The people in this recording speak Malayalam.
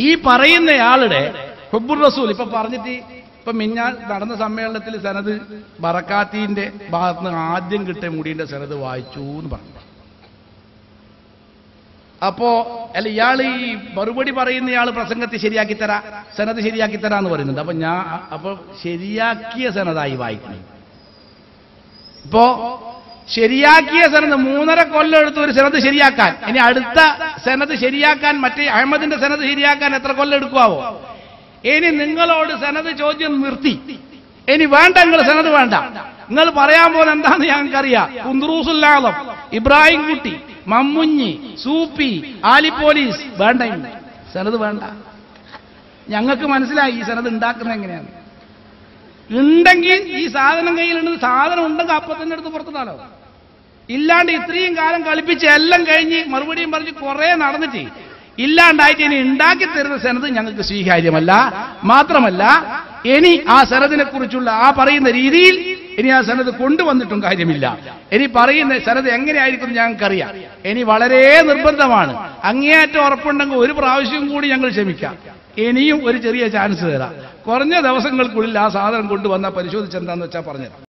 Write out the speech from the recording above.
ഈ പറയുന്നയാളുടെ ഹുബ്ബുർ റസൂൽ ഇപ്പൊ പറഞ്ഞിട്ട് ഇപ്പൊ മിഞ്ഞാൽ നടന്ന സമ്മേളനത്തിൽ സനത് ബറക്കാത്തിന്റെ ഭാഗത്ത് ആദ്യം കിട്ടിയ മുടീന്റെ സനത് വായിച്ചു എന്ന് പറഞ്ഞു. അപ്പോ അല്ല ഇയാള് ഈ മറുപടി പറയുന്നയാൾ പ്രസംഗത്തെ ശരിയാക്കി തരാ, സനത് ശരിയാക്കി തരാന്ന് പറയുന്നുണ്ട്. അപ്പൊ ശരിയാക്കിയ സനതായി വായിക്കണം. ഇപ്പോ ശരിയാക്കിയ സനത് 3.5 കൊല്ലം എടുത്ത് ഒരു സനത് ശരിയാക്കാൻ, ഇനി അടുത്ത സനത് ശരിയാക്കാൻ മറ്റേ അഹമ്മദിന്റെ സനത് ശരിയാക്കാൻ എത്ര കൊല്ലം എടുക്കുവോ? ഇനി നിങ്ങളോട് സനത് ചോദ്യം നിർത്തി, ഇനി വേണ്ട, നിങ്ങൾ സനത് വേണ്ട, നിങ്ങൾ പറയാൻ പോകുന്ന എന്താന്ന് ഞങ്ങൾക്കറിയാം. കുന്ദറൂസുൽ ആലം, ഇബ്രാഹിം കുട്ടി, മമ്മുഞ്ഞി, സൂപ്പി, ആലി പോലീസ് വേണ്ട, സനത് വേണ്ട. ഞങ്ങൾക്ക് മനസ്സിലായി ഈ സനത് ഉണ്ടാക്കുന്നത് എങ്ങനെയാണ്. ഉണ്ടെങ്കിൽ ഈ സാധനം കയ്യിലുണ്ട്, സാധനം ഉണ്ടെങ്കിൽ അപ്പത്തന്നെ എടുത്ത് പുറത്തുതാലോ. ഇല്ലാണ്ട് ഇത്രയും കാലം കളിപ്പിച്ച് എല്ലാം കഴിഞ്ഞ് മറുപടിയും പറഞ്ഞ് കുറെ നടന്നിട്ട് ഇല്ലാണ്ടായിട്ട് ഇനി ഉണ്ടാക്കി തരുന്ന സനത് ഞങ്ങൾക്ക് സ്വീകാര്യമല്ല. മാത്രമല്ല ഇനി ആ സനദിനെ കുറിച്ചുള്ള ആ പറയുന്ന രീതിയിൽ ഇനി ആ സനത് കൊണ്ടുവന്നിട്ടും കാര്യമില്ല. ഇനി പറയുന്ന സനത് എങ്ങനെയായിരിക്കും ഞങ്ങൾക്കറിയാം. ഇനി വളരെ നിർബന്ധമാണ്, അങ്ങേയറ്റം ഉറപ്പുണ്ടെങ്കിൽ ഒരു പ്രാവശ്യം കൂടി ഞങ്ങൾ ക്ഷമിക്കാം. ഇനിയും ഒരു ചെറിയ ചാൻസ് തരാം. കുറഞ്ഞ ദിവസങ്ങൾക്കുള്ളിൽ ആ സാധനം കൊണ്ടുവന്നാൽ പരിശോധിച്ചെന്താന്ന് വെച്ചാൽ പറഞ്ഞുതരാം.